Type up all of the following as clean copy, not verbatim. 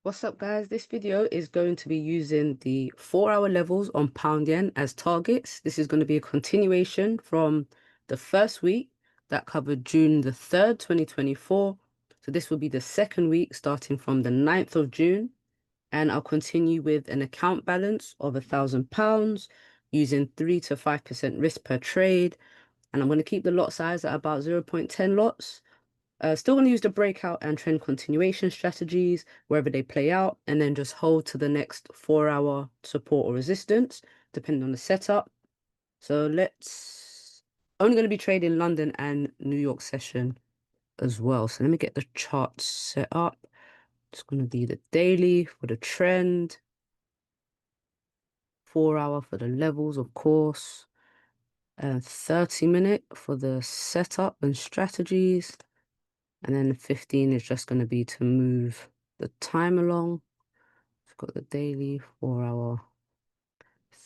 What's up, guys? This video is going to be using the 4-hour levels on pound yen as targets. This is going to be a continuation from the first week that covered June the 3rd, 2024. So this will be the second week starting from the 9th of June. And I'll continue with an account balance of £1,000 using 3 to 5% risk per trade. And I'm going to keep the lot size at about 0.10 lots. Still going to use the breakout and trend continuation strategies wherever they play out, and then just hold to the next 4-hour support or resistance, depending on the setup. So only going to be trading London and New York session as well. So let me get the chart set up. Just going to do the daily for the trend, 4-hour for the levels, of course, and 30-minute for the setup and strategies. And then 15 is just going to be to move the time along. I've got the daily, 4-hour,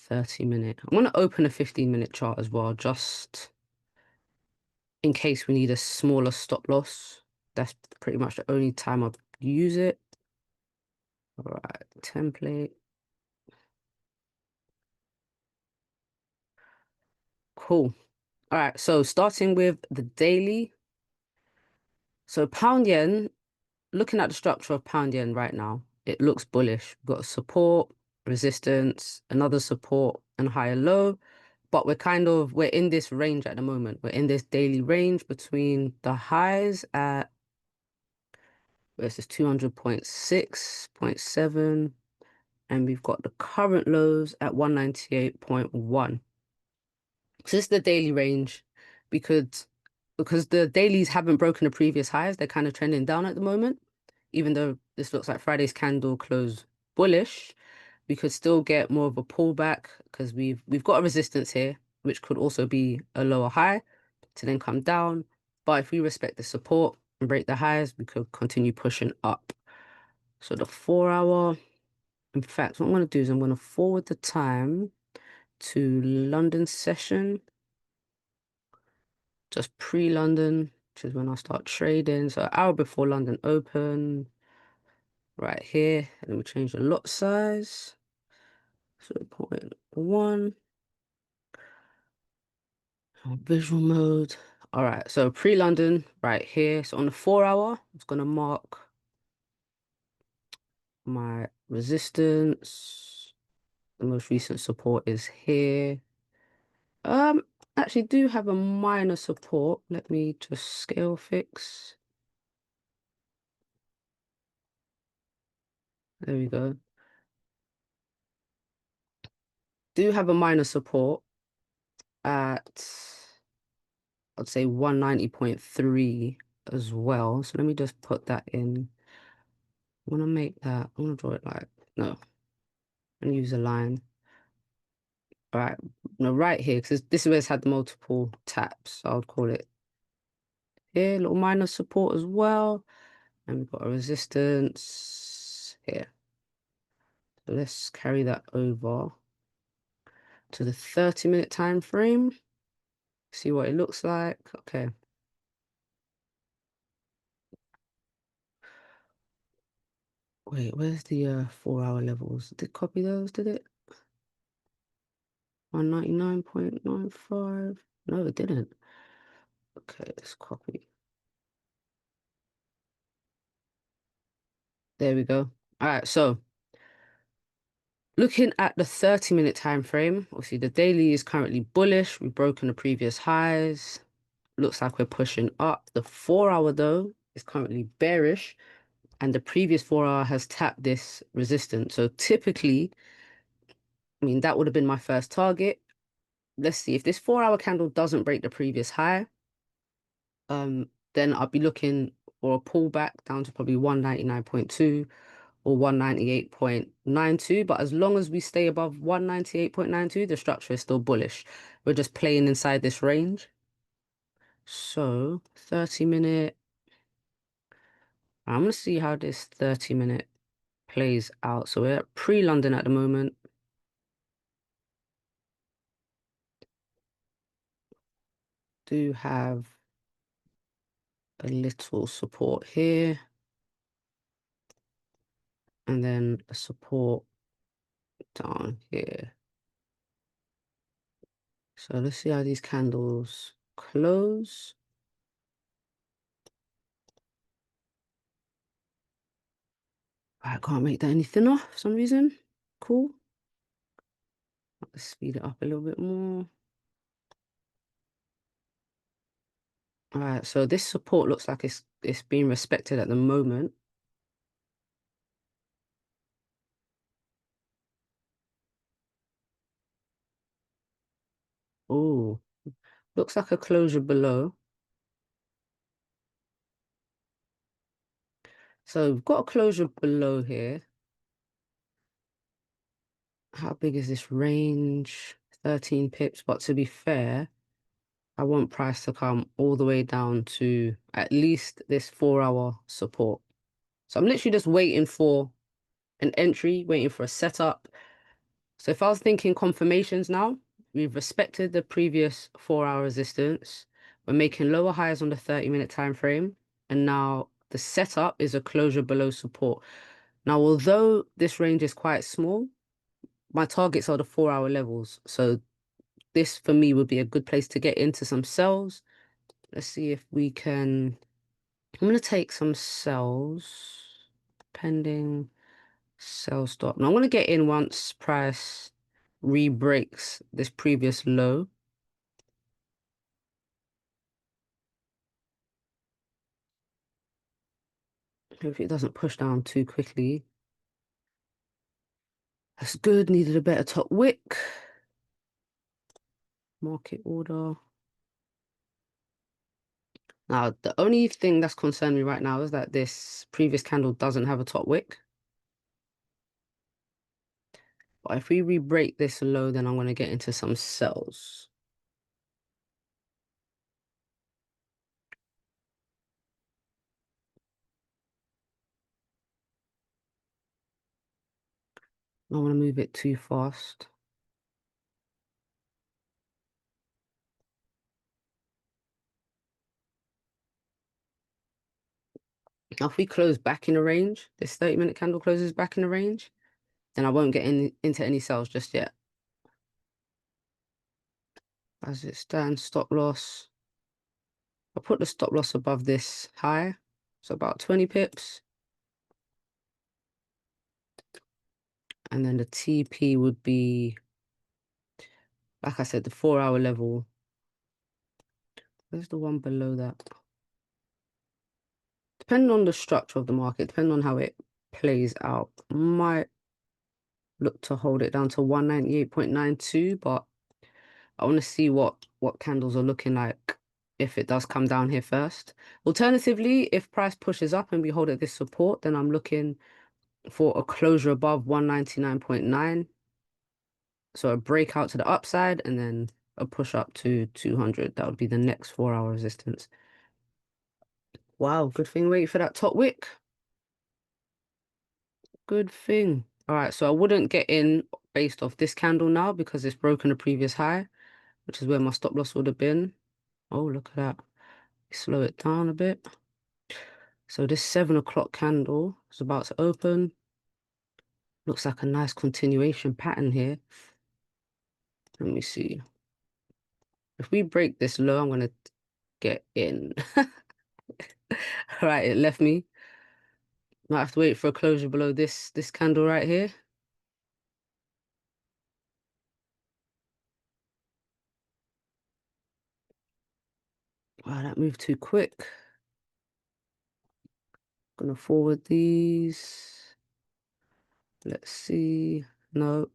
30-minute. I'm going to open a 15-minute chart as well, just in case we need a smaller stop loss. That's pretty much the only time I'll use it. All right, template. Cool. All right, so starting with the daily. So pound yen, looking at the structure of pound yen right now, it looks bullish. We've got a support, resistance, another support, and higher low. But we're in this range at the moment. We're in this daily range between the highs at, where's this, 200.6.7, and we've got the current lows at 198.1. So this is the daily range because the dailies haven't broken the previous highs. They're kind of trending down at the moment. Even though this looks like Friday's candle closed bullish, we could still get more of a pullback because we've got a resistance here, which could also be a lower high to then come down. But if we respect the support and break the highs, we could continue pushing up. So the 4-hour, in fact, what I'm going to do is I'm going to forward the time to London session, just pre-London, which is when I start trading. So an hour before London open, right here. And then we change the lot size. So 0.1. Visual mode. All right, so pre-London right here. So on the 4-hour, it's going to mark my resistance. The most recent support is here. Actually do have a minor support. Let me just scale fix. There we go. Do have a minor support at, I'd say 190.3 as well. So let me just put that in. I want to make that, I want to draw it like, no, and use a line. All right, no, right here, because this is where it's had multiple taps. So I would call it here, little minor support as well. And we've got a resistance here. So let's carry that over to the 30-minute time frame. See what it looks like. Okay. Wait, where's the 4-hour levels? Did it copy those, did it? 199.95. No, it didn't. Okay, let's copy. There we go. All right, so looking at the 30-minute time frame, obviously the daily is currently bullish. We've broken the previous highs. Looks like we're pushing up. The 4-hour though is currently bearish, and the previous 4-hour has tapped this resistance. So typically, I mean, that would have been my first target. Let's see if this 4-hour candle doesn't break the previous high. Then I'll be looking for a pullback down to probably 199.2 or 198.92. But as long as we stay above 198.92, the structure is still bullish. We're just playing inside this range. So 30-minute. I'm going to see how this 30-minute plays out. So we're at pre-London at the moment. Do have a little support here. and then a support down here. So let's see how these candles close. I can't make that any thinner for some reason. Cool. Let's speed it up a little bit more. All right, so this support looks like it's being respected at the moment. Oh, looks like a closure below. So we've got a closure below here. How big is this range? 13 pips, but to be fair, I want price to come all the way down to at least this 4-hour support. So I'm literally just waiting for an entry, waiting for a setup. So if I was thinking confirmations now, we've respected the previous 4-hour resistance. We're making lower highs on the 30-minute time frame. And now the setup is a closure below support. Now, although this range is quite small, my targets are the 4-hour levels. So this for me would be a good place to get into some sells. Let's see if we can. I'm going to take some sells pending sell stop. Now I'm going to get in once price re-breaks this previous low. Hopefully it doesn't push down too quickly. That's good. Needed a better top wick. Market order. Now, the only thing that's concerned me right now is that this previous candle doesn't have a top wick. But if we re-break this low, then I'm going to get into some sells. I don't want to move it too fast. Now, if we close back in the range, this 30-minute candle closes back in the range, then I won't get into any sells just yet. As it stands, stop loss. I'll put the stop loss above this high, so about 20 pips. And then the TP would be, like I said, the 4-hour level. Where's the one below that? Depending on the structure of the market, depending on how it plays out, might look to hold it down to 198.92, but I want to see what candles are looking like if it does come down here first. Alternatively, if price pushes up and we hold at this support, then I'm looking for a closure above 199.9. So a breakout to the upside and then a push up to 200. That would be the next 4-hour resistance. Wow, good thing wait for that top wick. Good thing. All right, so I wouldn't get in based off this candle now because it's broken the previous high, which is where my stop loss would have been. Oh, look at that. Slow it down a bit. So this 7 o'clock candle is about to open. Looks like a nice continuation pattern here. Let me see. If we break this low, I'm going to get in. All right, it left me. Might have to wait for a closure below this candle right here. Wow, that moved too quick. Gonna forward these. Let's see. Nope.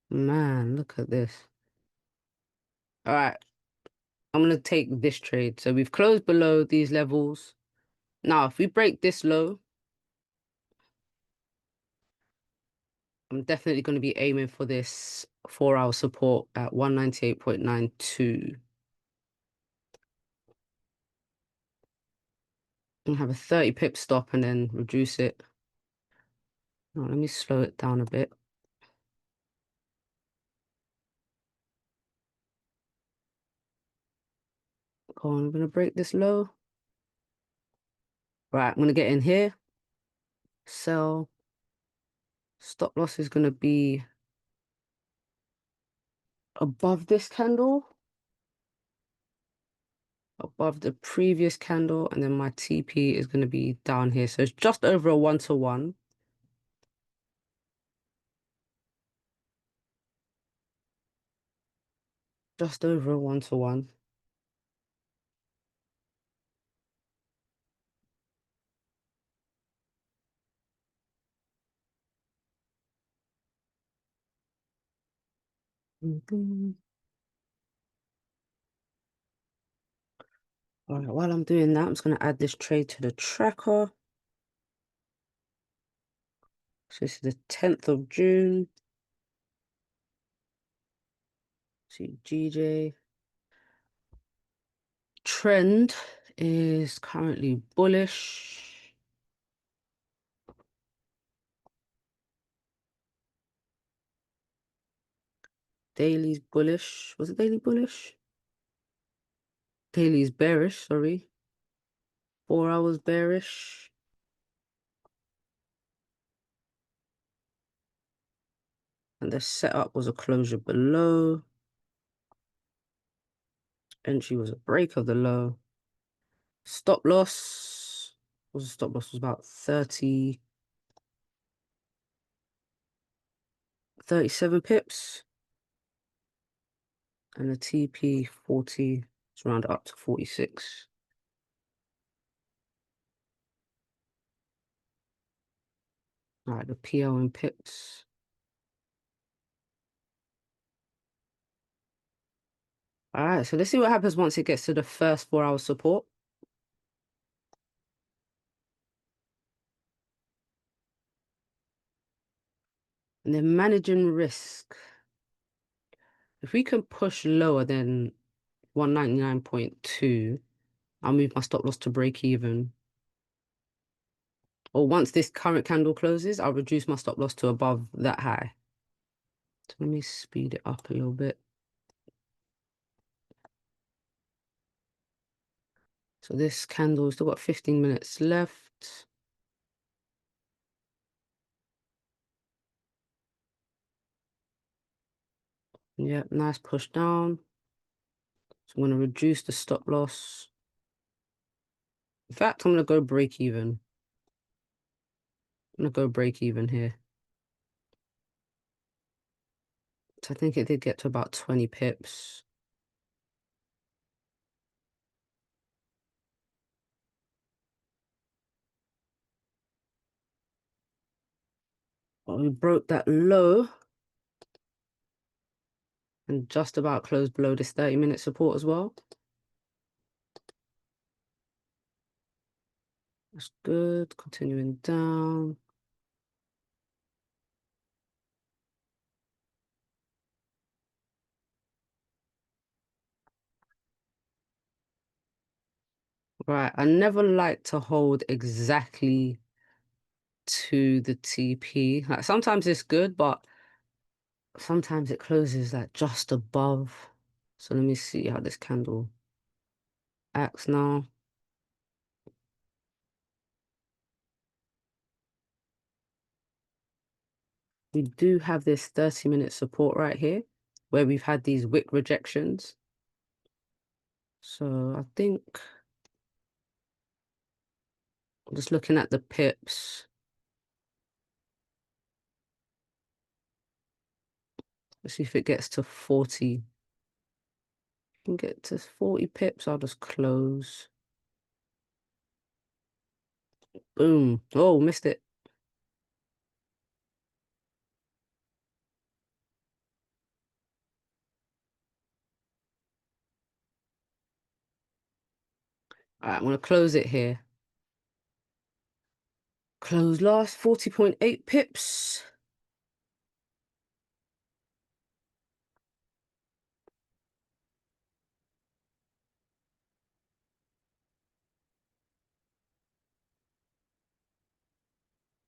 Man, look at this. All right, I'm gonna take this trade. So we've closed below these levels. Now, if we break this low, I'm definitely going to be aiming for this 4-hour support at 198.92. I'm gonna have a 30 pip stop and then reduce it. Oh, let me slow it down a bit. Go on, I'm gonna break this low. Right, I'm going to get in here. Sell. Stop loss is going to be above this candle, above the previous candle, and then my TP is going to be down here. So it's just over a 1-to-1. Just over a 1-to-1. All right, while I'm doing that, I'm just going to add this trade to the tracker. So this is the 10th of June. See, GJ. Trend is currently bullish. Daily's bullish. Was it daily bullish? Daily's bearish, sorry. 4 hours bearish. And the setup was a closure below. Entry was a break of the low. Stop loss. What was the stop loss? Was about 37 pips. And the TP 40. It's rounded up to 46. All right, the PL in pips. All right, so let's see what happens once it gets to the first 4-hour support. And then managing risk. If we can push lower than 199.2, I'll move my stop loss to break even. Or once this current candle closes, I'll reduce my stop loss to above that high. So let me speed it up a little bit. So this candle still got 15 minutes left. Yeah, nice push down. So I'm going to reduce the stop loss. In fact, I'm going to go break even. I'm going to go break even here. So I think it did get to about 20 pips. But we broke that low. And just about closed below this 30-minute support as well. That's good. Continuing down. Right, I never like to hold exactly to the TP. Like sometimes it's good, but sometimes it closes like just above. So let me see how this candle acts now. We do have this 30-minute support right here where we've had these wick rejections. So I think I'm just looking at the pips. Let's see if it gets to 40. Can get to 40 pips, I'll just close. Boom. Oh, missed it. All right, I'm going to close it here. Close last 40.8 pips.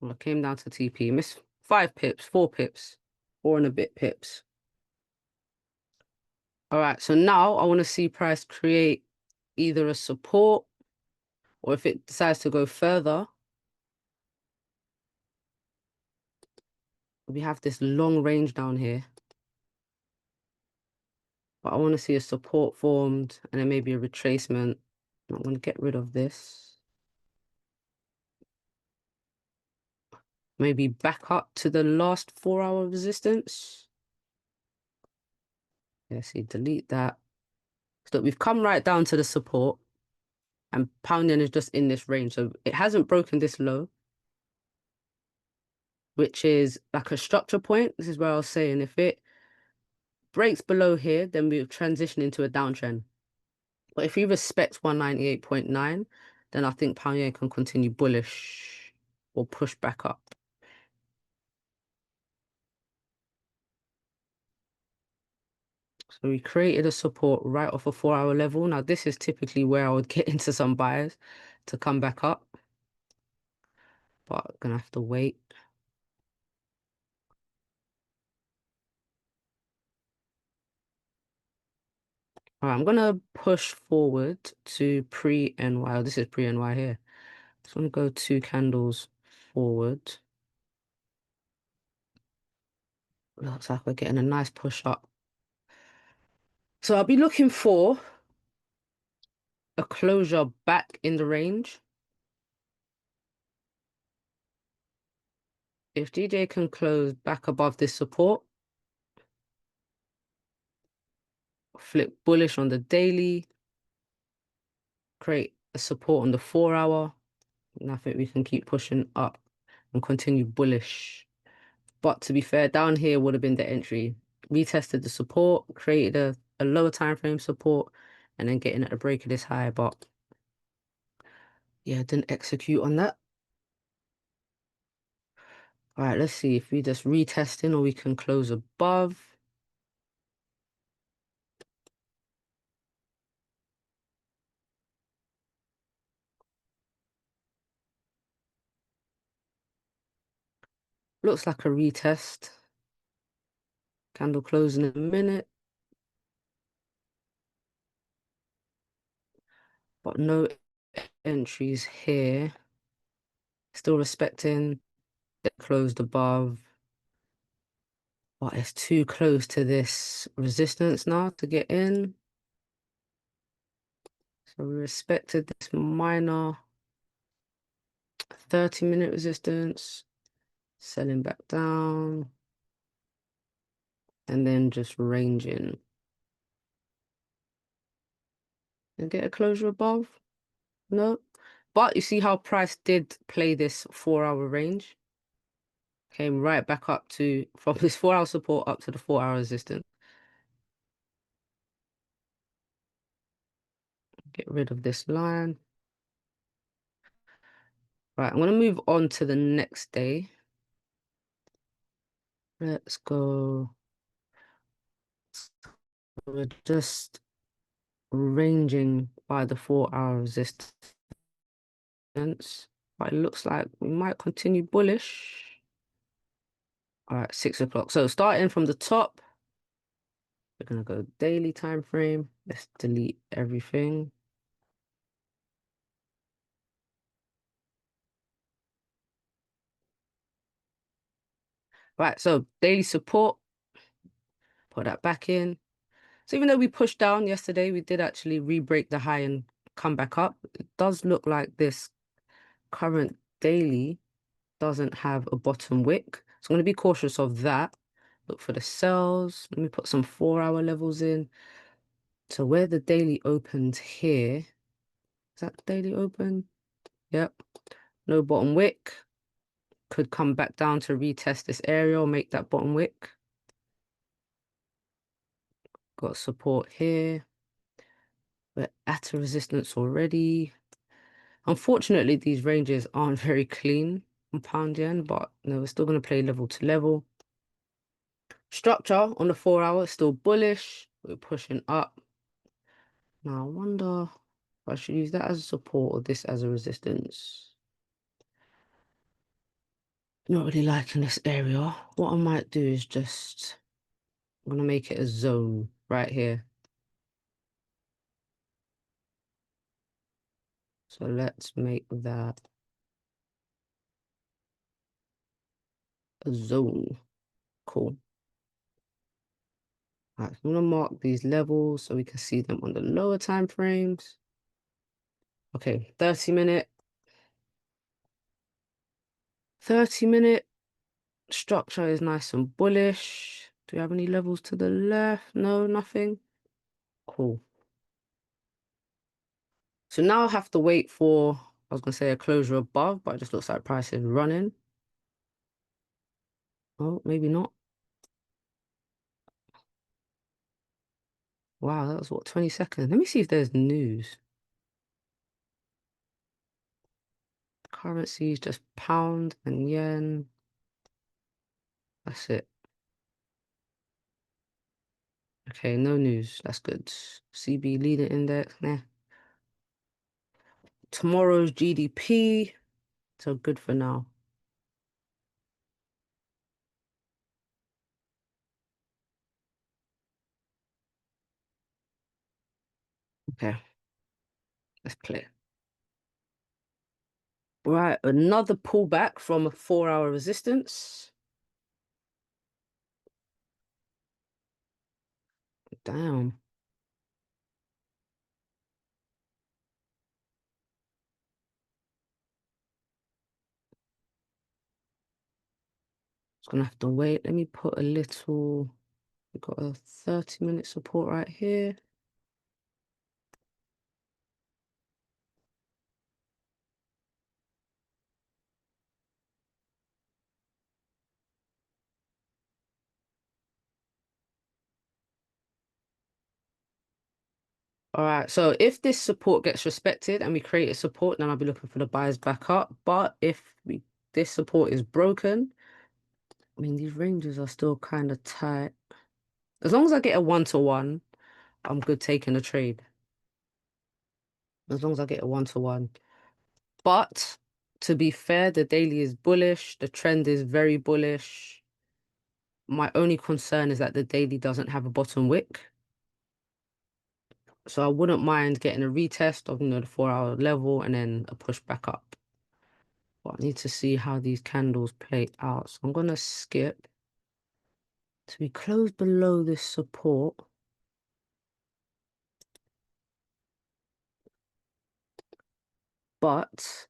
Well, I came down to TP. Missed 5 pips, 4 pips, 4 and a bit pips. All right, so now I want to see price create either a support or if it decides to go further, we have this long range down here. But I want to see a support formed and then maybe a retracement. I'm going to get rid of this. Maybe back up to the last 4-hour resistance. Yeah, see, delete that. So we've come right down to the support, and pound yen is just in this range. So it hasn't broken this low, which is like a structure point. This is where I was saying if it breaks below here, then we'll transition into a downtrend. But if you respect 198.9, then I think pound yen can continue bullish or push back up. So we created a support right off a 4-hour level. Now this is typically where I would get into some buyers to come back up, but I'm gonna have to wait. All right, I'm gonna push forward to pre-NY. Oh, this is pre-NY here. So I'm gonna go 2 candles forward. Looks like we're getting a nice push up. So I'll be looking for a closure back in the range. If DJ can close back above this support, flip bullish on the daily, create a support on the 4-hour, and I think we can keep pushing up and continue bullish. But to be fair, down here would have been the entry. We tested the support, created a lower time frame support, and then getting at the break of this high, but yeah, didn't execute on that. All right, let's see if we just retesting or we can close above. Looks like a retest. Candle close in a minute. But no entries here. Still respecting. They closed above. But it's too close to this resistance now to get in. So we respected this minor 30-minute resistance. Selling back down. And then just ranging. And get a closure above. No. But you see how price did play this 4-hour range? Came right back up to, from this 4-hour support up to the 4-hour resistance. Get rid of this line. Right, I'm going to move on to the next day. Let's go. We're just ranging by the 4-hour resistance. But it looks like we might continue bullish. All right, 6 o'clock. So starting from the top, we're going to go daily time frame. Let's delete everything. Right, so daily support, put that back in. So even though we pushed down yesterday, we did actually re-break the high and come back up. It does look like this current daily doesn't have a bottom wick. So I'm going to be cautious of that. Look for the sells. Let me put some 4-hour levels in. So where the daily opened here, is that the daily open? Yep. No bottom wick. Could come back down to retest this area or make that bottom wick. Got support here. We're at a resistance already. Unfortunately, these ranges aren't very clean on pound yen, but no, we're still going to play level to level. Structure on the 4-hour is still bullish. We're pushing up. Now, I wonder if I should use that as a support or this as a resistance. Not really liking this area. What I might do is just, I'm going to make it a zone right here. So let's make that a zone. Cool. All right, I'm gonna mark these levels so we can see them on the lower time frames. Okay, 30-minute. 30-minute structure is nice and bullish. Do we have any levels to the left? No, nothing. Cool. So now I have to wait for, I was gonna say a closure above, but it just looks like price is running. Oh, maybe not. Wow, that was what, 20 seconds. Let me see if there's news. Currencies, just pound and yen. That's it. Okay, no news. That's good. CB leader index. Nah. Tomorrow's GDP. So good for now. Okay, let's play. Right, another pullback from a 4-hour resistance. Damn. It's gonna have to wait. Let me put a little, we've got a 30-minute support right here. All right, so if this support gets respected and we create a support, then I'll be looking for the buyers back up. But if this support is broken, I mean, these ranges are still kind of tight. As long as I get a 1-to-1, I'm good taking a trade. As long as I get a 1-to-1. But to be fair, the daily is bullish. The trend is very bullish. My only concern is that the daily doesn't have a bottom wick. So I wouldn't mind getting a retest of, the 4-hour level and then a push back up. But I need to see how these candles play out. So I'm going to skip. So we close below this support. But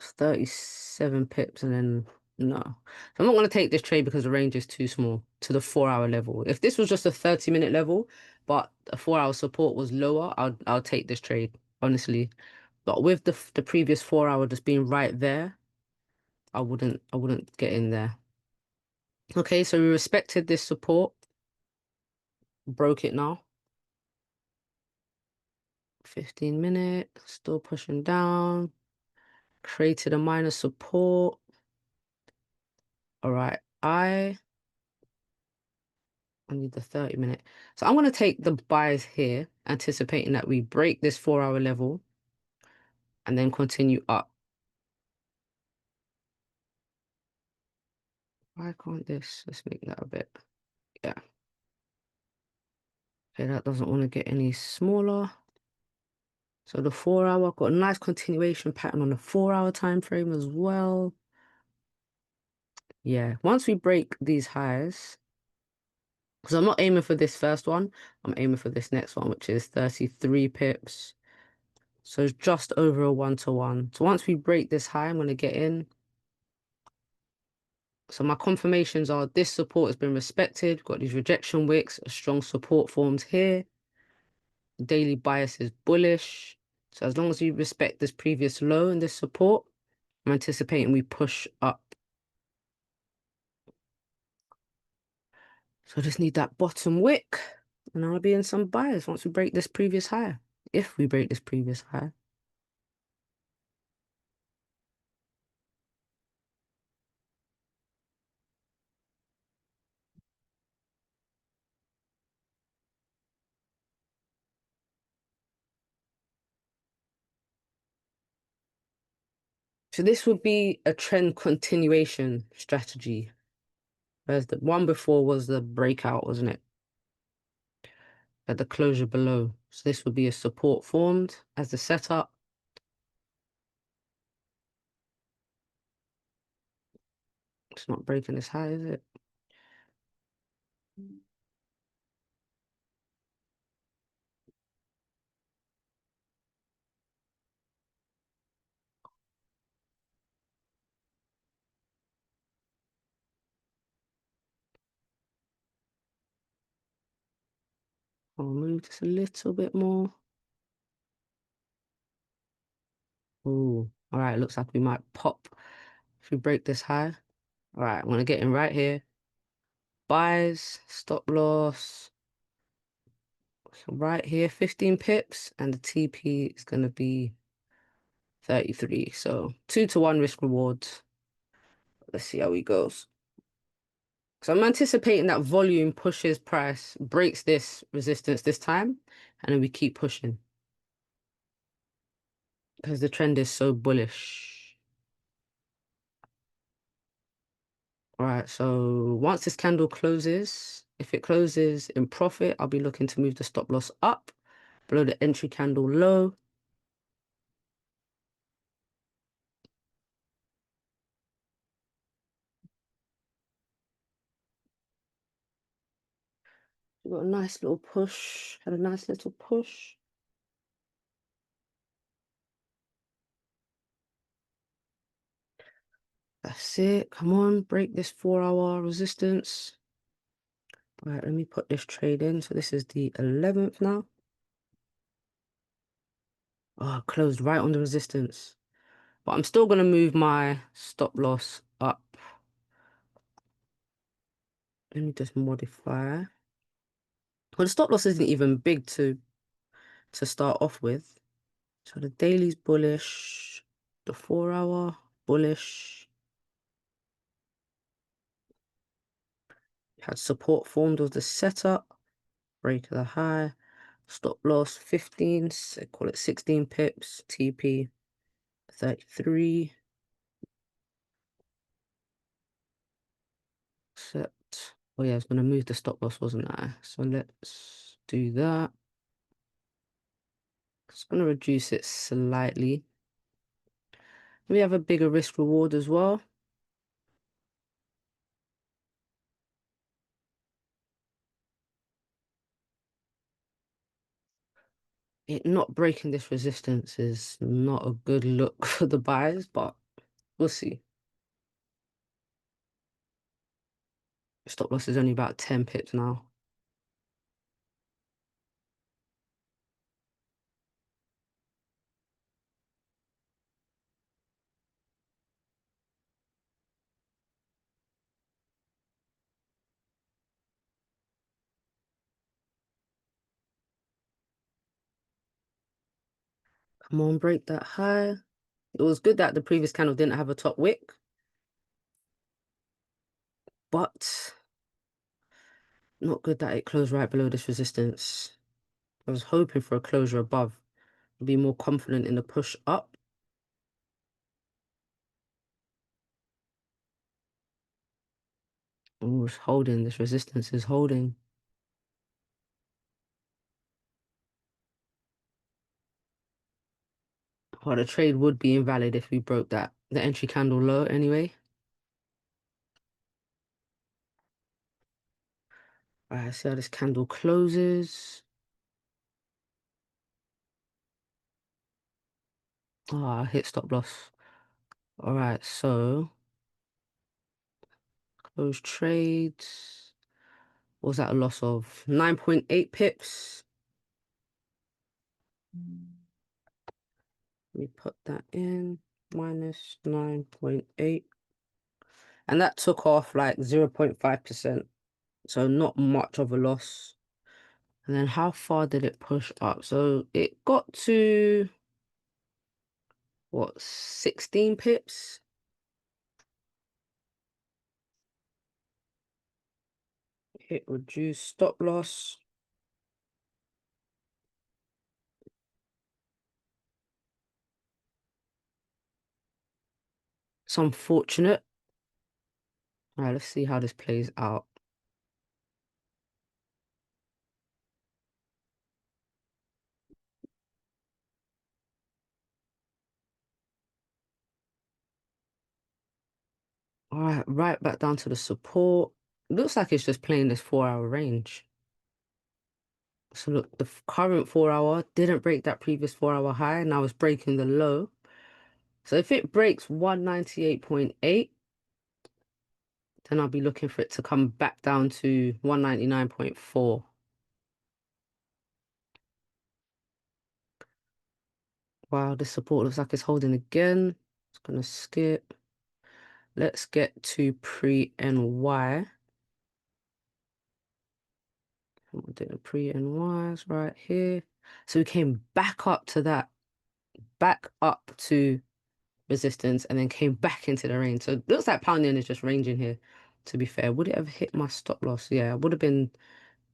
37 pips and then no. I'm not going to take this trade because the range is too small to the 4-hour level. If this was just a 30-minute level, but a 4-hour support was lower, I'll take this trade, honestly. But with the previous 4-hour just being right there, I wouldn't get in there. Okay, so we respected this support, broke it now. 15-minute, still pushing down, created a minor support. All right, I need the 30-minute. So I'm going to take the buys here, anticipating that we break this 4-hour level and then continue up. Why can't this? Let's make that a bit. Yeah. Okay, that doesn't want to get any smaller. So the 4-hour, got a nice continuation pattern on the 4-hour time frame as well. Yeah, once we break these highs, because I'm not aiming for this first one, I'm aiming for this next one, which is 33 pips. So it's just over a 1-to-1. So once we break this high, I'm going to get in. So my confirmations are this support has been respected. We've got these rejection wicks, a strong support formed here. Daily bias is bullish. So as long as we respect this previous low and this support, I'm anticipating we push up. So I just need that bottom wick and I'll be in some buyers once we break this previous high. If we break this previous high. So this would be a trend continuation strategy. Whereas the one before was the breakout, wasn't it? At the closure below. So this would be a support formed as the setup. It's not breaking this high, is it? I'll move this a little bit more. Oh, all right. Looks like we might pop if we break this high. All right, I'm gonna get in right here. Buys, stop loss. So right here, 15 pips, and the TP is gonna be 33. So 2-to-1 risk reward. Let's see how he goes. So I'm anticipating that volume pushes price, breaks this resistance this time, and then we keep pushing because the trend is so bullish. All right, so once this candle closes, if it closes in profit, I'll be looking to move the stop loss up below the entry candle low. We got a nice little push, had a nice little push. That's it. Come on, break this 4-hour resistance. All right, let me put this trade in. So this is the 11th now. Oh, closed right on the resistance. But I'm still going to move my stop loss up. Let me just modify. Well, the stop loss isn't even big to start off with. So the daily's bullish, the 4-hour bullish. Had support formed with the setup, break of the high, stop loss 15, so call it 16 pips, TP 33. Except, oh yeah, I was going to move the stop loss, wasn't I? So let's do that. It's going to reduce it slightly. We have a bigger risk reward as well. It not breaking this resistance is not a good look for the buyers, but we'll see. Stop loss is only about 10 pips now. Come on, break that high. It was good that the previous candle didn't have a top wick, but not good that it closed right below this resistance. I was hoping for a closure above, be more confident in the push up. Oh, it's holding. This resistance is holding. Well, the trade would be invalid if we broke the entry candle low anyway. All right, see how this candle closes. Oh, I hit stop loss. All right, so close trades. What was that a loss of? 9.8 pips. Let me put that in. Minus 9.8. And that took off like 0.5%. So not much of a loss. And then how far did it push up? So it got to, what, 16 pips? It reduced stop loss. It's unfortunate. All right, let's see how this plays out. All All right, right back down to the support. Looks like it's just playing this 4 hour range. So look, the current 4 hour didn't break that previous 4 hour high. Now it's breaking the low. So if it breaks 198.8, then I'll be looking for it to come back down to 199.4. Wow, this support looks like it's holding again. It's gonna skip. Let's get to pre-NY. We're doing pre-NYs right here. So we came back up to that, back up to resistance, and then came back into the range. So it looks like pound yen is just ranging here, to be fair. Would it ever hit my stop loss? Yeah, I would have been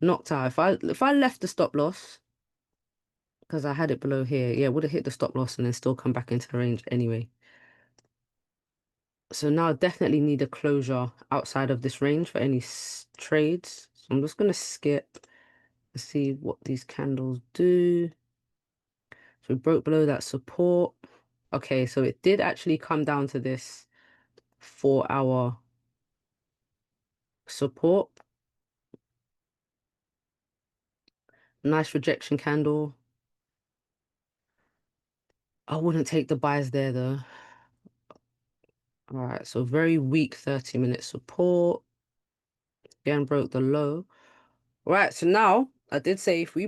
knocked out. If I left the stop loss, because I had it below here, yeah, would have hit the stop loss and then still come back into the range anyway. So now I definitely need a closure outside of this range for any trades. So I'm just going to skip and see what these candles do. So we broke below that support. Okay, so it did actually come down to this 4 hour support. Nice rejection candle. I wouldn't take the buys there though. All right, so very weak 30-minute support. Again, broke the low. All right, so now I did say if we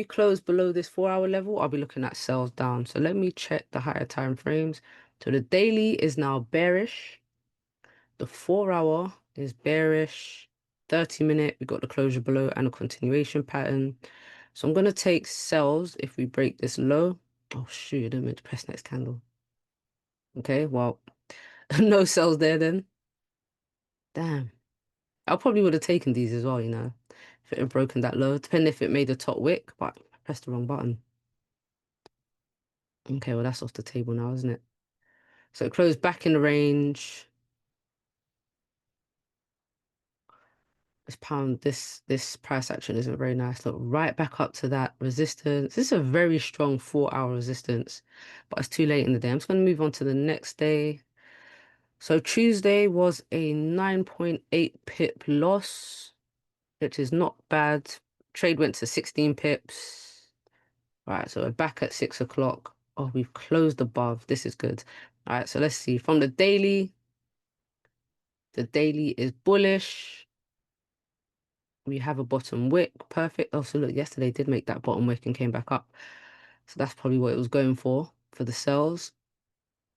close below this 4 hour level, I'll be looking at sells down. So let me check the higher time frames. So the daily is now bearish. The 4 hour is bearish. 30-minute, we got the closure below and a continuation pattern. So I'm gonna take sells if we break this low. Oh shoot, I didn't mean to press next candle. Okay, well, no sells there then. Damn. I probably would have taken these as well, if it had broken that low, depending if it made a top wick, but I pressed the wrong button. Okay, well, that's off the table now, isn't it? So it closed back in the range. This price action isn't very nice. Look, right back up to that resistance. This is a very strong 4 hour resistance, but it's too late in the day. I'm just going to move on to the next day. So Tuesday was a 9.8 pip loss, which is not bad. Trade went to 16 pips. Right, so we're back at 6 o'clock. Oh, we've closed above. This is good. All right, so let's see. From the daily is bullish. We have a bottom wick. Perfect. Oh, so look, yesterday did make that bottom wick and came back up. So that's probably what it was going for the sells.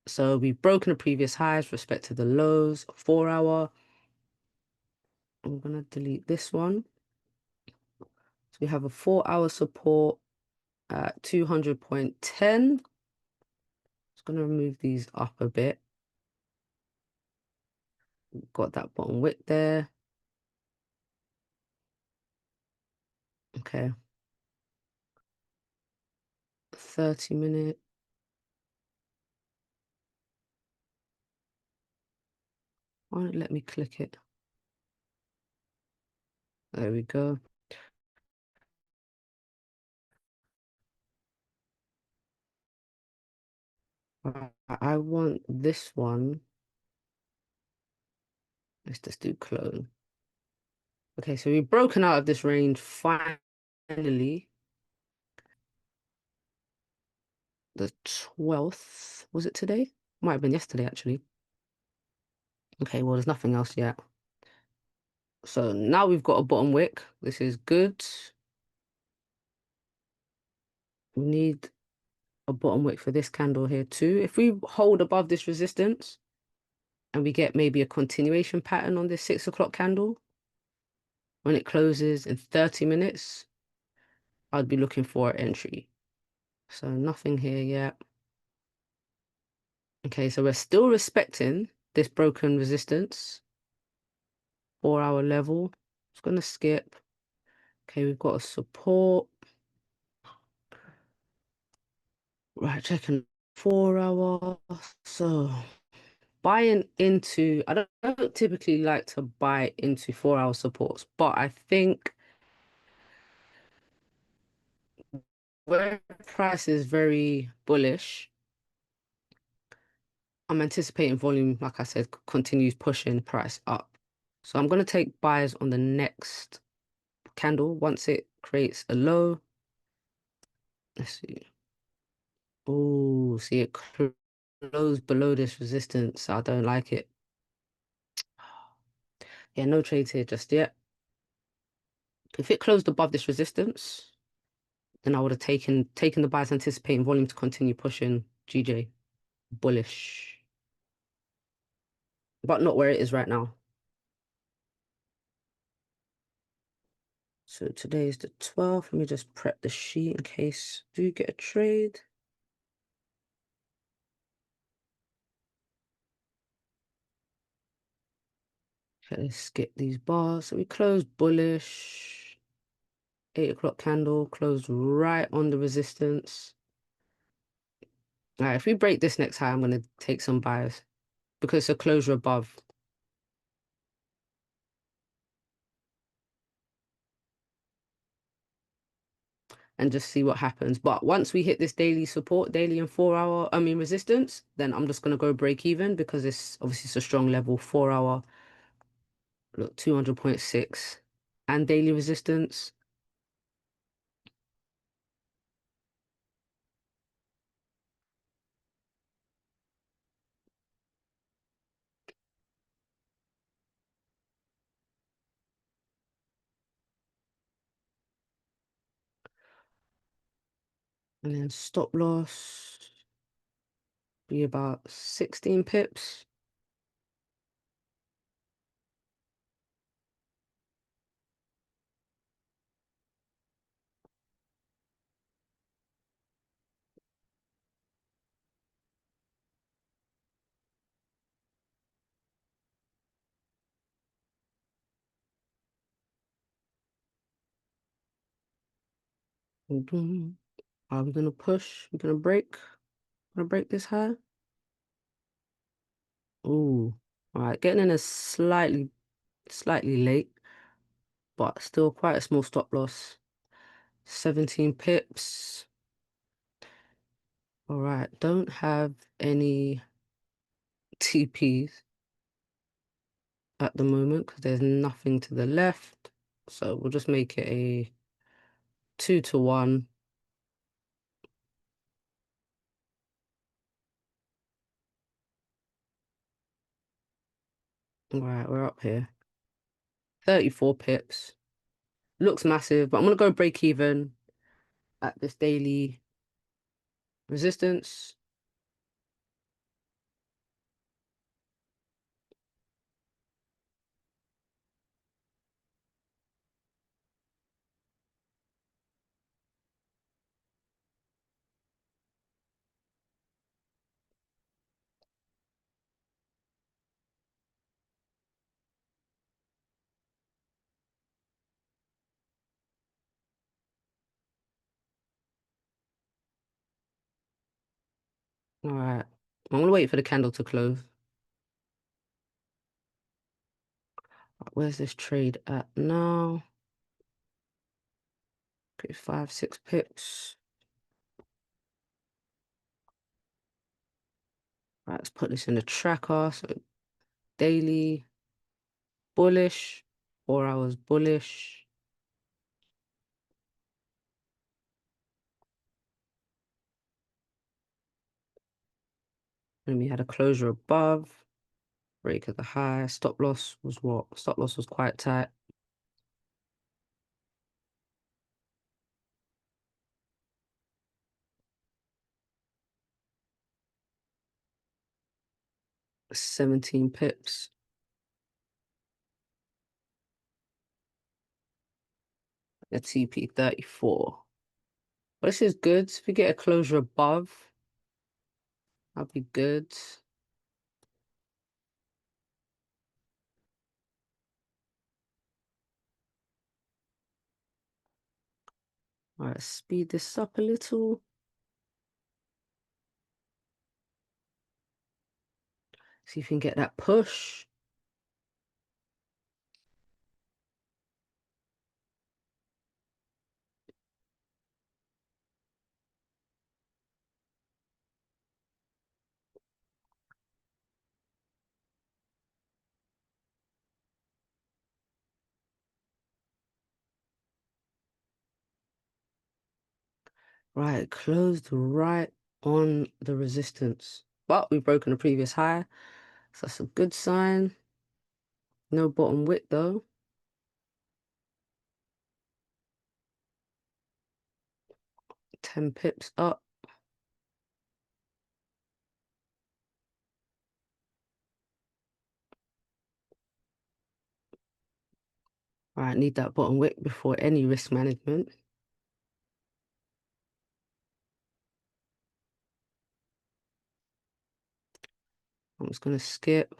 So we've broken the previous highs, respect to the lows. 4 hour. I'm gonna delete this one. So we have a 4 hour support at 200.10. Just gonna remove these up a bit. Got that bottom wick there. Okay. 30-minute. Why don't it let me click it? There we go. I want this one. Let's just do clone. Okay, so we've broken out of this range finally. The 12th. Was it today? Might have been yesterday, actually. Okay, well, there's nothing else yet. So now we've got a bottom wick. This is good. We need a bottom wick for this candle here too. If we hold above this resistance and we get maybe a continuation pattern on this 6 o'clock candle, when it closes in 30 minutes, I'd be looking for an entry. So nothing here yet. Okay, so we're still respecting this broken resistance, 4 hour level. Just gonna skip. Okay, we've got a support. Right, checking 4 hour. So buying into, I don't typically like to buy into 4 hour supports, but I think where price is very bullish, I'm anticipating volume, like I said, continues pushing price up. So I'm going to take buys on the next candle once it creates a low. Let's see. Oh, see it closed below this resistance. I don't like it. Yeah, no trades here just yet. If it closed above this resistance, then I would have taken the buys anticipating volume to continue pushing GJ bullish, but not where it is right now. So today is the 12th. Let me just prep the sheet in case I do get a trade. Okay, let's skip these bars. So we closed bullish. 8 o'clock candle closed right on the resistance. All right, if we break this next high, I'm going to take some buys because it's a closure above. And just see what happens. But once we hit this daily support, daily and 4 hour, resistance, then I'm just gonna go break even because it's obviously it's a strong level. 4 hour, look, 200.6 and daily resistance. And then stop loss be about 16 pips. Boom. Are we gonna push? We're gonna break? Gonna break this high? Ooh. All right, getting in a slightly late, but still quite a small stop loss. 17 pips. All right, don't have any TPs at the moment because there's nothing to the left. So we'll just make it a 2-to-1. All right, we're up here. 34 pips. Looks massive, but I'm gonna go break even at this daily resistance. All right. I'm gonna wait for the candle to close. Where's this trade at now? Okay, 5-6 pips. Right, let's put this in the tracker. So daily bullish, 4 hours bullish. And we had a closure above, break at the high. Stop loss was what? Stop loss was quite tight. $17 pips. A TP 34. Well, this is good. If we get a closure above, that'll be good. All right, speed this up a little. See if we can get that push. Right, closed right on the resistance. But we've broken a previous high. So that's a good sign. No bottom wick though. 10 pips up. All right, need that bottom wick before any risk management. I'm just gonna skip.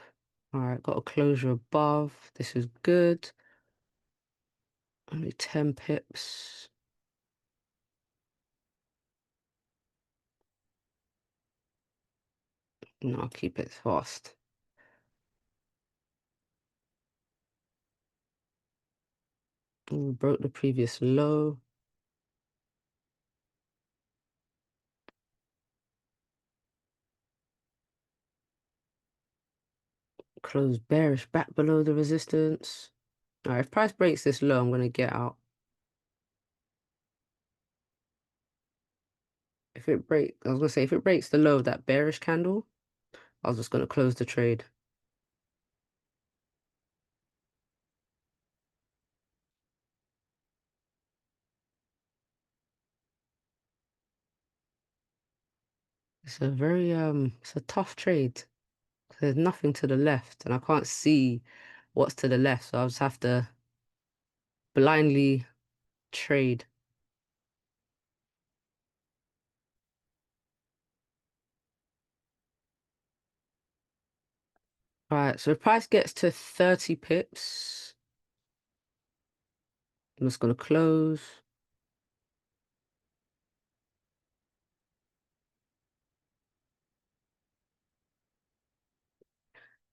All right, got a closure above. This is good. Only 10 pips. No, I'll keep it fast. We broke the previous low. Close bearish back below the resistance. All right, if price breaks this low, I'm gonna get out. If it break, I was gonna say if it breaks the low of that bearish candle, I was just gonna close the trade. It's a very it's a tough trade. There's nothing to the left, and I can't see what's to the left, so I'll just have to blindly trade. All right, so if price gets to 30 pips, I'm just gonna close.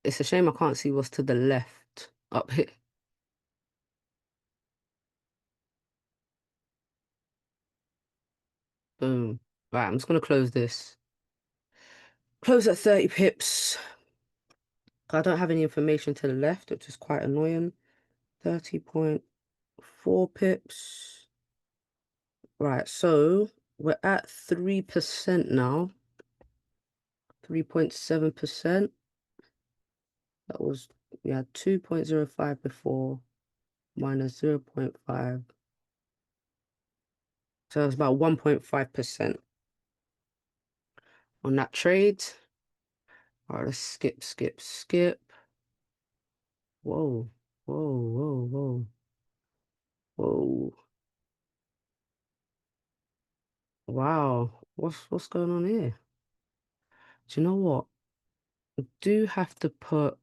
It's a shame I can't see what's to the left up here. Boom. Right, I'm just gonna close this. Close at 30 pips. I don't have any information to the left, which is quite annoying. 30.4 pips. Right, so we're at 3% now. 3.7%. That was, we had 2.05 before, minus 0.5. So it's about 1.5% on that trade. All right, let's skip. Whoa, whoa. Whoa. Wow. What's going on here? Do you know what? I do have to put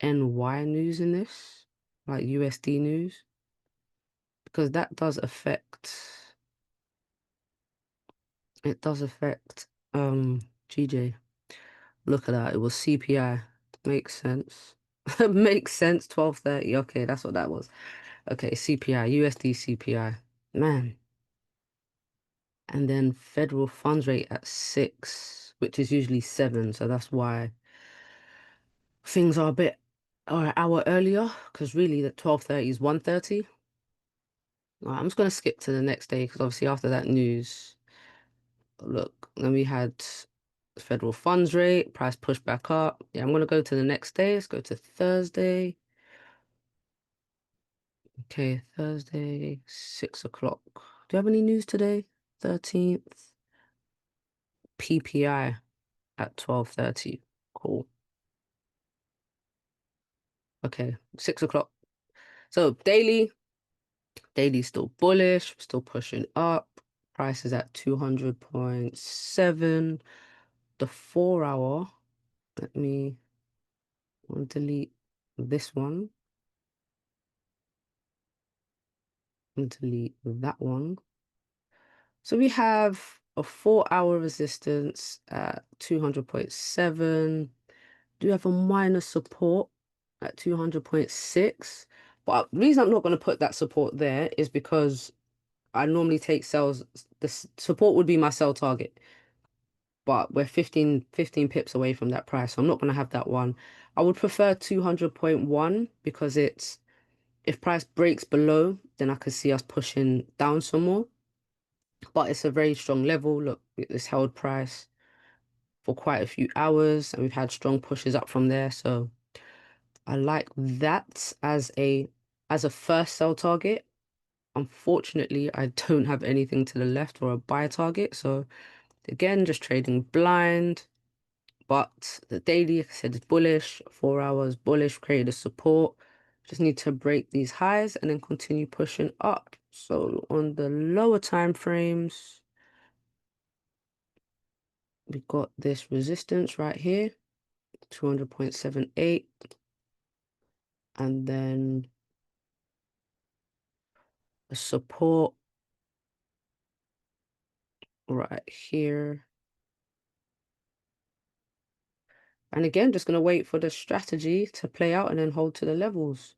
NY news in this, like USD news, because that does affect, it does affect GJ. Look at that. It was CPI. Makes sense. Makes sense. 12:30. Okay, that's what that was. Okay, CPI, USD CPI. Man. And then federal funds rate at 6, which is usually 7. So that's why things are a bit or an hour earlier, because really the 12:30 is 1:30. All right, I'm just gonna skip to the next day because obviously after that news, look, then we had federal funds rate, price pushed back up. Yeah, I'm gonna go to the next day. Let's go to Thursday. Okay, Thursday, 6 o'clock. Do you have any news today? 13th. PPI at 12:30. Cool. Okay, 6 o'clock. So daily still bullish, still pushing up. Price is at 200.7. The 4 hour, let me delete this one and delete that one. So we have a 4 hour resistance at 200.7. Do have a minor support at 200.6. But the reason I'm not going to put that support there is because I normally take sells. The support would be my sell target, but we're 15 pips away from that price. So I'm not going to have that one. I would prefer 200.1 because it's, if price breaks below, then I could see us pushing down some more. but it's a very strong level. Look, it's held price for quite a few hours, and we've had strong pushes up from there. So I like that as a first sell target. Unfortunately, I don't have anything to the left or a buy target. So again, just trading blind. But the daily, like I said, is bullish. 4 hours bullish, create a support. Just need to break these highs and then continue pushing up. So on the lower time frames, we got this resistance right here, 200.78, and then a support right here. And again, just going to wait for the strategy to play out and then hold to the levels.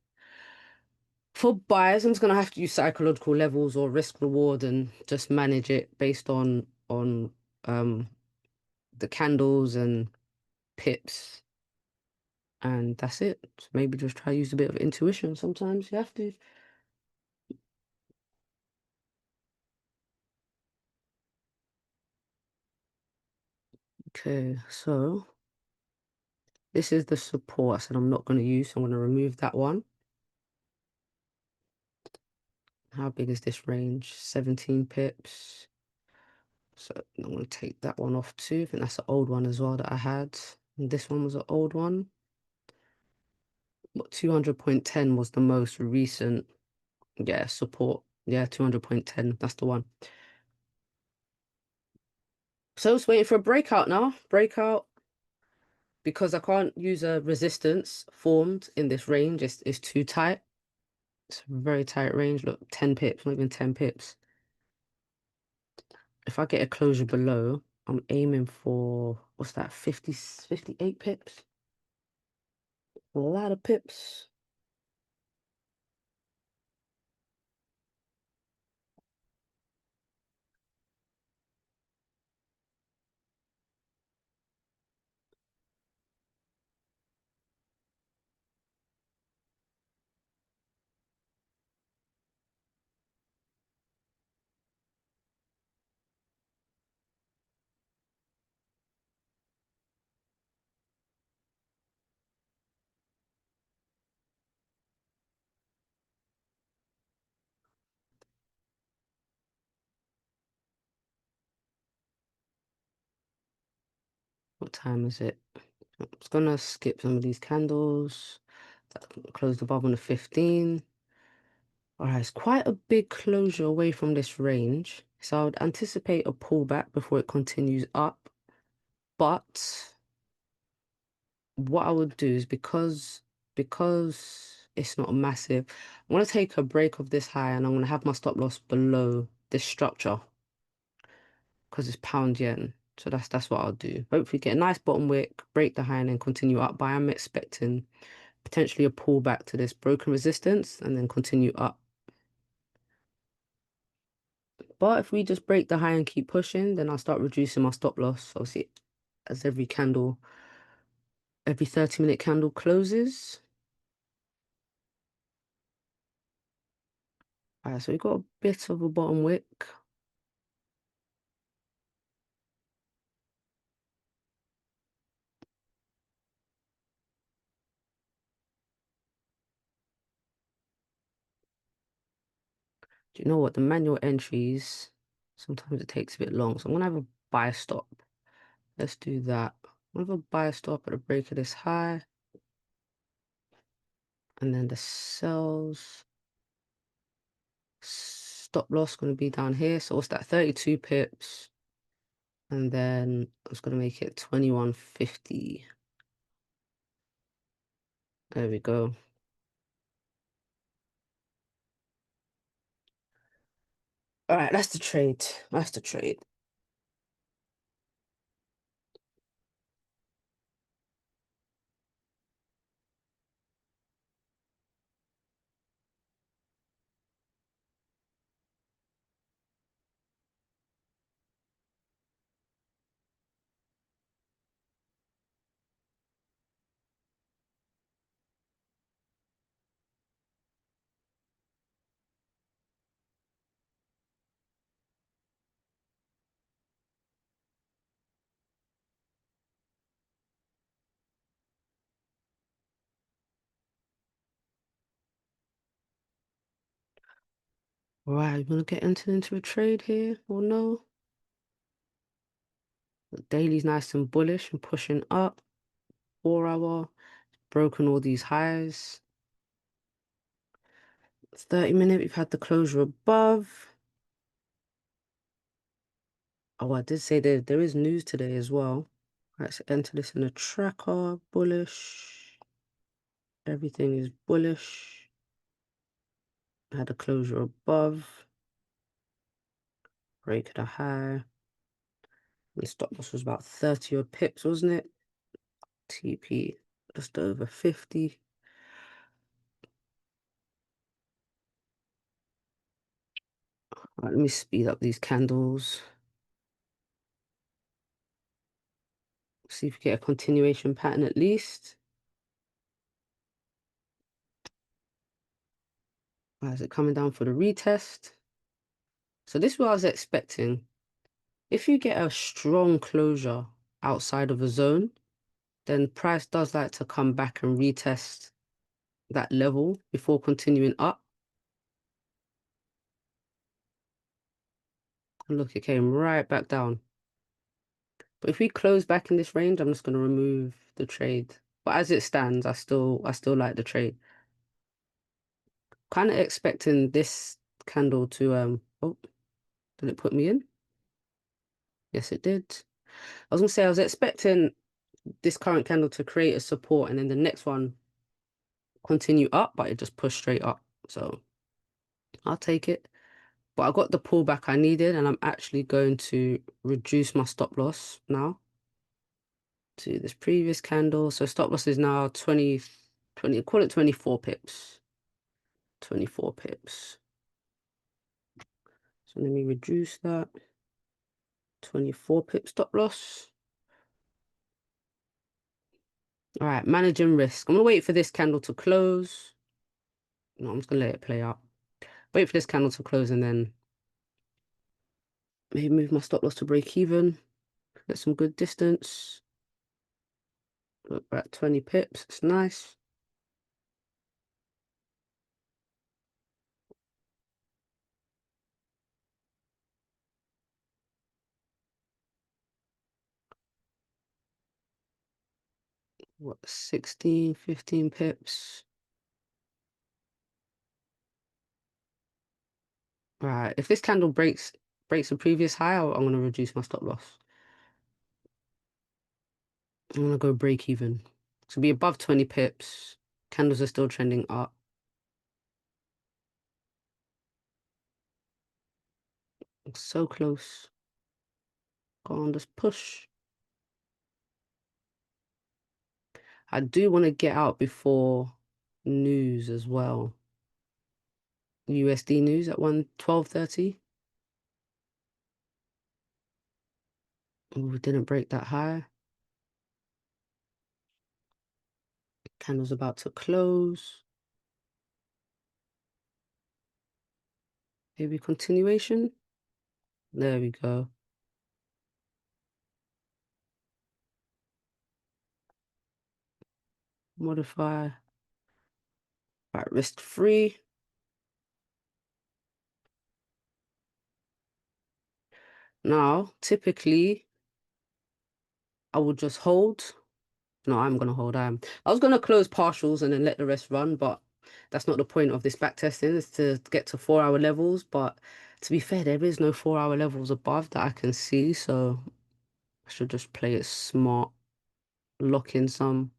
For buyers, I'm just going to have to use psychological levels or risk reward and just manage it based on um the candles and pips, and that's it. So maybe just try to use a bit of intuition. Sometimes you have to. Okay, so this is the support I said I'm not going to use, so I'm going to remove that one. How big is this range? 17 pips. So I'm going to take that one off too. I think that's the old one as well that I had. And this one was an old one. What, 200.10 was the most recent, yeah, support. Yeah, 200.10. That's the one. So it's waiting for a breakout now. Breakout, because I can't use a resistance formed in this range. It's too tight. It's a very tight range. Look, 10 pips, not even 10 pips. If I get a closure below, I'm aiming for, what's that, 50, 58 pips? A lot of pips. What time is it? I'm just gonna skip some of these candles. Close above on the 15. All right, it's quite a big closure away from this range. So I would anticipate a pullback before it continues up. But what I would do is because it's not massive, I'm gonna take a break of this high and I'm gonna have my stop loss below this structure because it's pound yen. So that's what I'll do. Hopefully get a nice bottom wick, break the high and then continue up. But I'm expecting potentially a pullback to this broken resistance and then continue up. But if we just break the high and keep pushing, then I'll start reducing my stop loss. Obviously, as every 30-minute candle closes. All right, so we've got a bit of a bottom wick. Do you know what? The manual entries, sometimes it takes a bit long. So I'm going to have a buy stop. Let's do that. I'm going to have a buy stop at the break of this high. And then the sells. Stop loss going to be down here. So what's that? 32 pips. And then I'm just going to make it 21.50. There we go. All right, that's the trade. That's the trade. All right, you want to get entered into a trade here or no? The daily's nice and bullish and pushing up. 4 hour, broken all these highs. 30-minute, we've had the closure above. Oh, I did say there is news today as well. Let's enter this in a tracker. Bullish. Everything is bullish. Had a closure above. Break at a high. And stop loss was about 30 odd pips, wasn't it? TP just over 50. All right, let me speed up these candles. See if we get a continuation pattern at least. Is it coming down for the retest? So this is what I was expecting. If you get a strong closure outside of a zone, then price does like to come back and retest that level before continuing up. And look, it came right back down. But if we close back in this range, I'm just going to remove the trade. But as it stands, I still like the trade. Kind of expecting this candle to oh, did it put me in? Yes, it did. I was gonna say I was expecting this current candle to create a support and then the next one continue up, but it just pushed straight up. So I'll take it. But I got the pullback I needed, and I'm actually going to reduce my stop loss now to this previous candle. So stop loss is now 20, call it 24 pips. 24 pips. So let me reduce that. 24 pip stop loss. All right, managing risk. I'm gonna wait for this candle to close. No, I'm just gonna let it play out. Wait for this candle to close and then maybe move my stop loss to break even. Get some good distance. Look, we're at 20 pips. It's nice. What, 16, 15 pips? Right. If this candle breaks the previous high, I'm gonna reduce my stop loss. I'm gonna go break even. So be above 20 pips. Candles are still trending up. So close. Go on, just push. I do want to get out before news as well. USD news at 12:30. We didn't break that high. Candle's about to close. Maybe continuation. There we go. Modify. Right, risk free. Now, typically, I would just hold. No, I'm gonna hold. I was gonna close partials and then let the rest run, but that's not the point of this back testing. Is to get to 4 hour levels. But to be fair, there is no 4 hour levels above that I can see, so I should just play it smart, lock in some.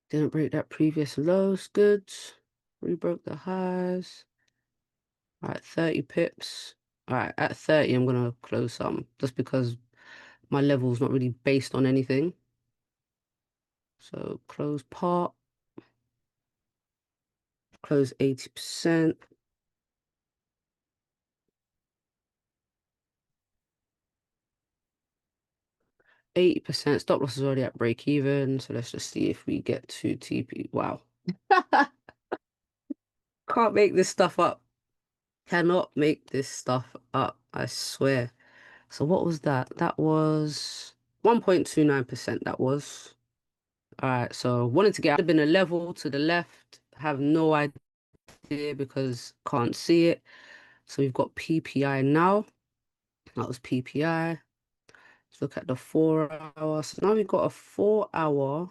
Didn't break that previous lows. Good. Rebroke the highs. All right, 30 pips. All right, at 30, I'm gonna close some just because my level's not really based on anything. So close part, close 80%. 80% stop loss is already at break even. So let's just see if we get to TP. Wow. Can't make this stuff up. Cannot make this stuff up. I swear. So what was that? That was 1.29%. That was. All right. So wanted to get have been a level to the left. Have no idea because can't see it. So we've got PPI now. That was PPI. Let's look at the 4 hour. So now we've got a 4 hour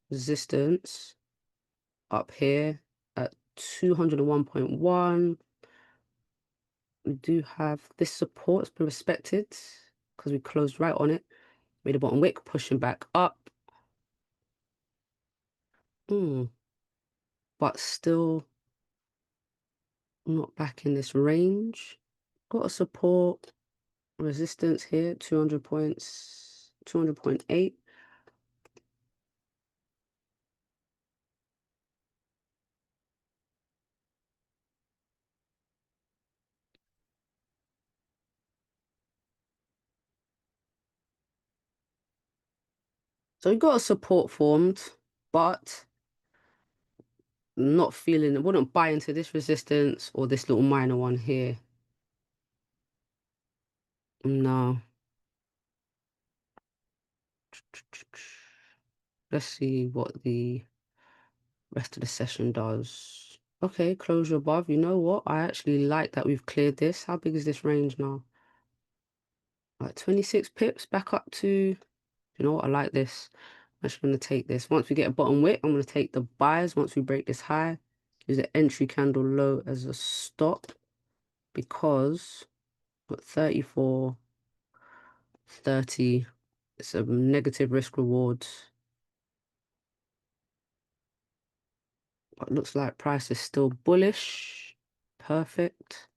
resistance up here at 201.1. We do have this support has been respected because we closed right on it. Made a bottom wick, pushing back up. But still not back in this range. Got a support resistance here, 200 points, 200.8. So we got a support formed, but not feeling, wouldn't buy into this resistance or this little minor one here. No. Let's see what the rest of the session does. Okay, closure above. You know what? I actually like that we've cleared this. How big is this range now? Like 26 pips back up to, you know what? I like this. I'm actually going to take this. Once we get a bottom wick, I'm going to take the buys. Once we break this high, use the entry candle low as a stop because got 34, 30. It's a negative risk reward. But looks like price is still bullish. Perfect.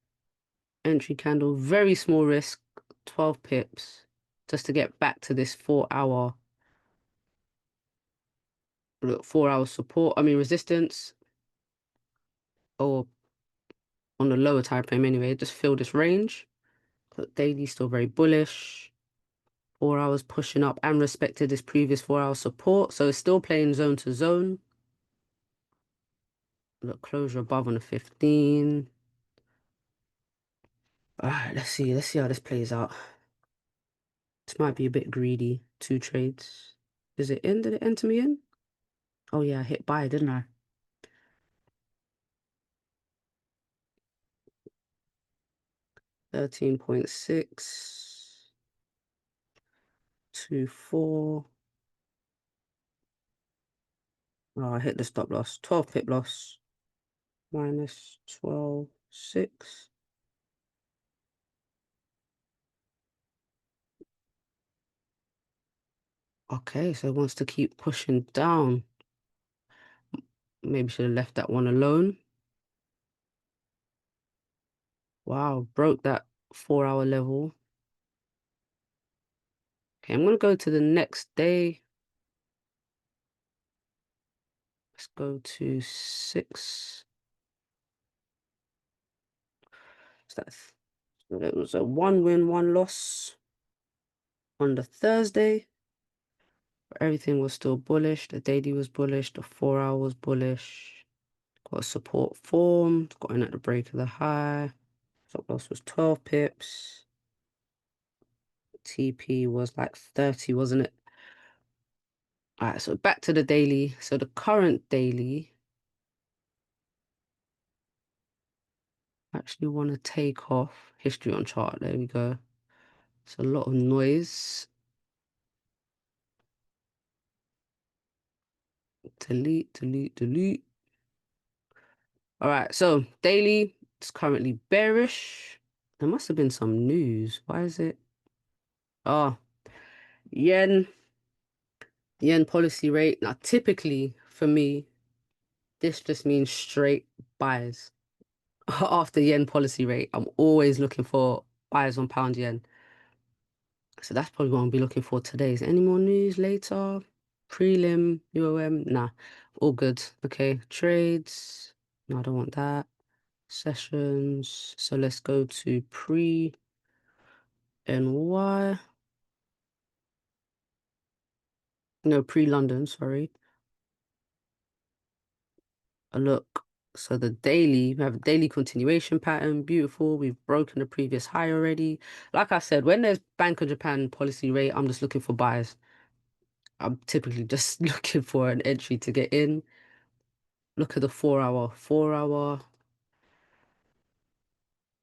Entry candle, very small risk, 12 pips, just to get back to this 4 hour, look, 4 hour support, resistance, or on the lower time frame anyway, just fill this range. But daily still very bullish. 4 hours pushing up and respected this previous 4 hour support. So it's still playing zone to zone. Look, closure above on the 15. All right, let's see. Let's see how this plays out. This might be a bit greedy. 2 trades. Is it in? Did it enter me in? Oh yeah, I hit buy, didn't I? 13.6, 24. Oh, I hit the stop loss. 12 pip loss. Minus 12.6. Okay, so it wants to keep pushing down. Maybe should have left that one alone. Wow, broke that 4 hour level. Okay, I'm gonna go to the next day. Let's go to 6. So it was a 1 win, 1 loss on the Thursday. Everything was still bullish. The daily was bullish. The 4 hour was bullish. Got a support formed. Got in at the break of the high. Stop loss was 12 pips. TP was like 30, wasn't it? All right, so back to the daily. So the current daily, I actually want to take off history on chart. There we go. It's a lot of noise. Delete, delete, delete. All right, so daily is currently bearish. There must have been some news. Why is it? Oh, yen policy rate. Now, typically for me, this just means straight buys. After yen policy rate, I'm always looking for buys on pound yen. So that's probably what I'll be looking for today. Is there any more news later? Prelim, UOM? Nah, all good. Okay, trades. No, I don't want that. Sessions. So let's go to pre-NY. No, pre-London, sorry. A look. So the daily, we have a daily continuation pattern, beautiful. We've broken the previous high already. Like I said, when there's Bank of Japan policy rate, I'm just looking for buyers. I'm typically just looking for an entry to get in. Look at the 4 hour. 4 hour.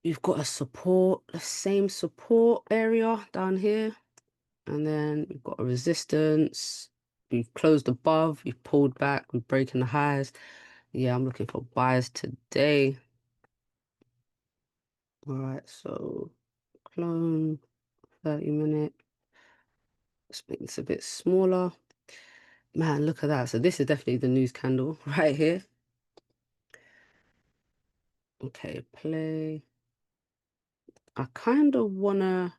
You've got a support, the same support area down here. And then we've got a resistance. We've closed above, we've pulled back, we've broken the highs. Yeah, I'm looking for buyers today. All right, so clone, 30-minute. Let's make this a bit smaller. Man, look at that. So this is definitely the news candle right here. Okay, play. I kind of wanna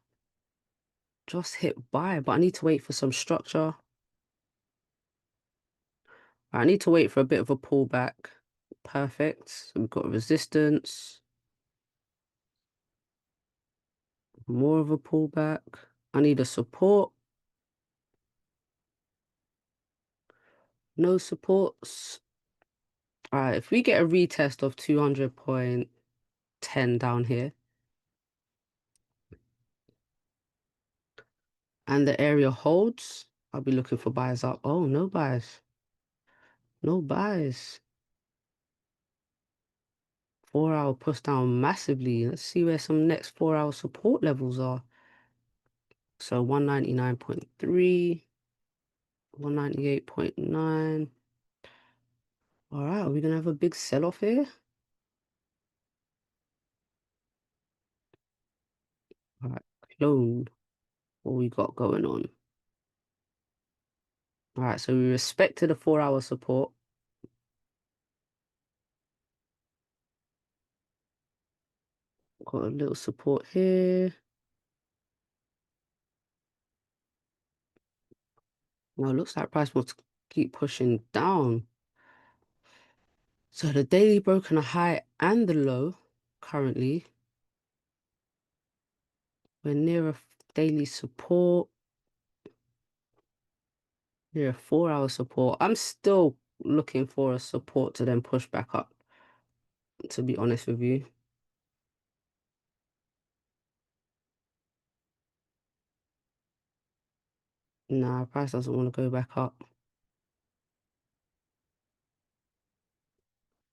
just hit buy, but I need to wait for some structure. I need to wait for a bit of a pullback. Perfect. So we've got resistance, more of a pullback. I need a support. No supports. All right, if we get a retest of 200.10 down here and the area holds, I'll be looking for buyers up. Oh, no buys. No buys. 4 hour push down massively. Let's see where some next 4 hour support levels are. So 199.3, 198.9. All right, are we gonna have a big sell-off here? All right, clone. What we got going on? All right, so we respected a 4 hour support. Got a little support here. Now it looks like price wants to keep pushing down. So the daily broken a high and the low currently. We're near a daily support, near a 4 hour support. I'm still looking for a support to then push back up, to be honest with you. Nah, price doesn't want to go back up.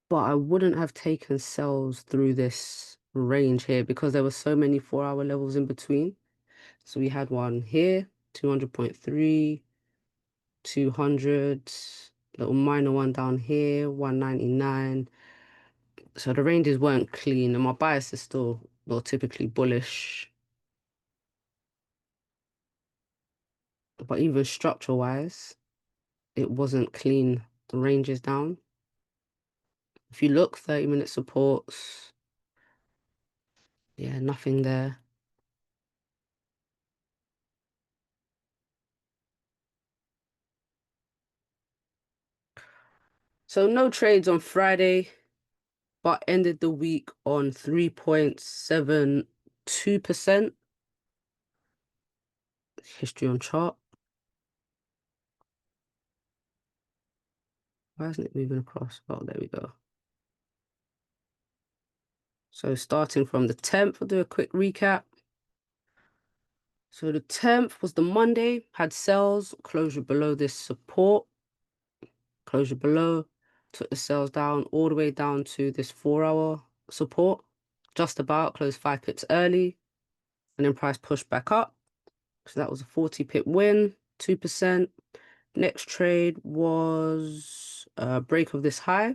But I wouldn't have taken sells through this range here because there were so many 4 hour levels in between. So we had one here, 200.3, 200, little minor one down here, 199. So the ranges weren't clean and my bias is still, well, typically bullish. But even structure-wise, it wasn't clean. The range is down. If you look, 30-minute supports, yeah, nothing there. So no trades on Friday, but ended the week on 3.72%. History on chart. Why isn't it moving across? Oh, there we go. So starting from the 10th, I'll do a quick recap. So the 10th was the Monday, had sells, closure below this support, closure below, took the sells down all the way down to this 4 hour support, just about closed 5 pips early, and then price pushed back up. So that was a 40 pip win, 2%. Next trade was a break of this high.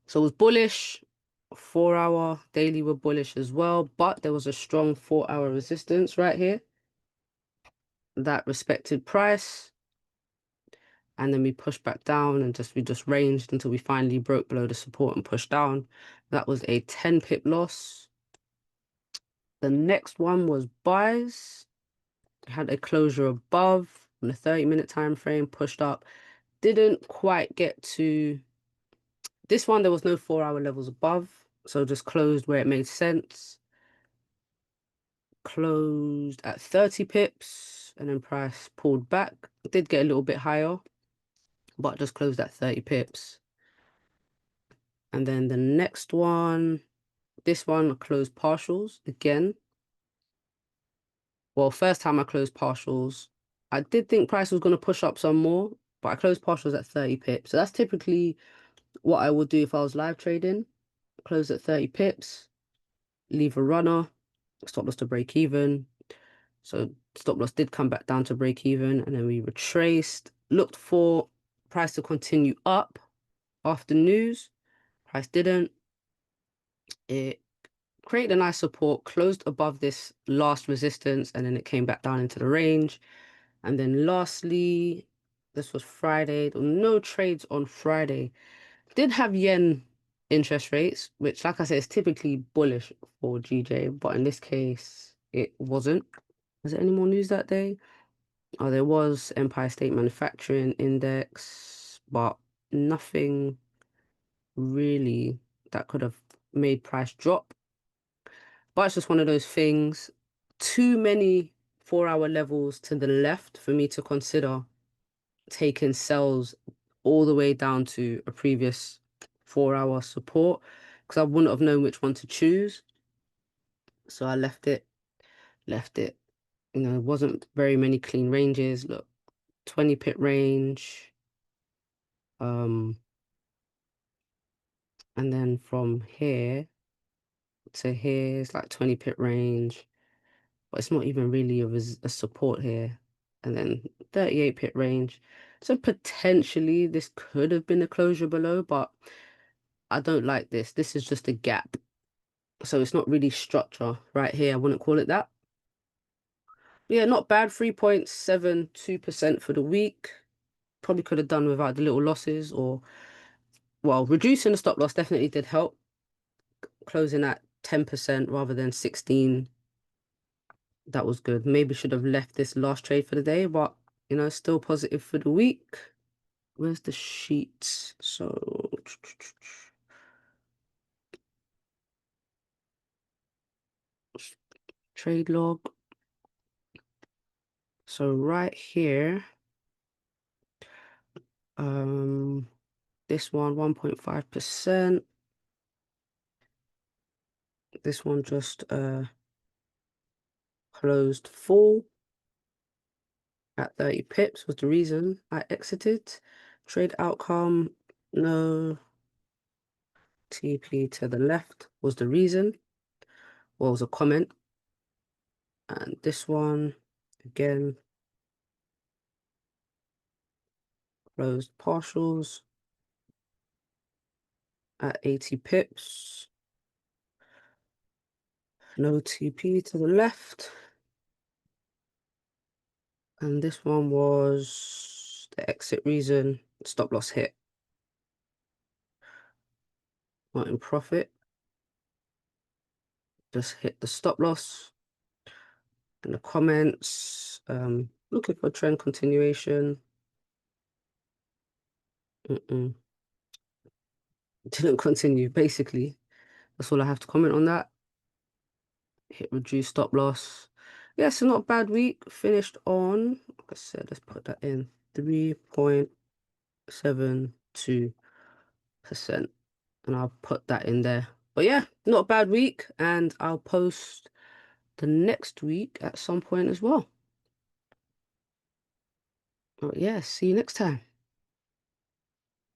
So it was bullish. 4 hour daily were bullish as well, but there was a strong 4 hour resistance right here that respected price. And then we pushed back down and we just ranged until we finally broke below the support and pushed down. That was a 10 pip loss. The next one was buys. Had a closure above on the 30-minute time frame, pushed up. Didn't quite get to this one. There was no 4 hour levels above, so just closed where it made sense. Closed at 30 pips and then price pulled back. It did get a little bit higher, but just closed at 30 pips. And then the next one, this one closed partials again. Well, first time I closed partials, I did think price was going to push up some more, but I closed partials at 30 pips. So that's typically what I would do if I was live trading. Close at 30 pips, leave a runner, stop loss to break even. So stop loss did come back down to break even, and then we retraced, looked for price to continue up after news. Price didn't. It created a nice support, closed above this last resistance, and then it came back down into the range. And then lastly, this was Friday. There were no trades on Friday. Did have yen interest rates, which, like I said, is typically bullish for GJ, but in this case, it wasn't. Was there any more news that day? Oh, there was Empire State Manufacturing Index, but nothing really that could have made price drop. But it's just one of those things. Too many 4-hour levels to the left for me to consider taking sells all the way down to a previous 4-hour support, because I wouldn't have known which one to choose. So I left it. You know, it wasn't very many clean ranges. Look, 20 pip range. And then from here to here is like 20 pip range, but it's not even really a support here. And then 38 pip range. So potentially this could have been a closure below, but I don't like this. This is just a gap. So it's not really structure right here. I wouldn't call it that. But yeah, not bad. 3.72% for the week. Probably could have done without the little losses, or, well, reducing the stop loss definitely did help. Closing at 10% rather than 16. That was good. Maybe should have left this last trade for the day, but, you know, still positive for the week. Where's the sheet? So trade log. So right here, this one 1.5%. This one just closed full at 30 pips was the reason I exited. Trade outcome, no. TP to the left was the reason. Well, was a comment. And this one, again, closed partials at 80 pips. No TP to the left. And this one was the exit reason, stop loss hit. Not in profit. Just hit the stop loss. In the comments, looking for trend continuation. Didn't continue, basically. That's all I have to comment on that. Hit reduce stop loss. Yeah, so not a bad week. Finished on, like I said, let's put that in, 3.72%. And I'll put that in there. But yeah, not a bad week. And I'll post the next week at some point as well. But yeah, see you next time.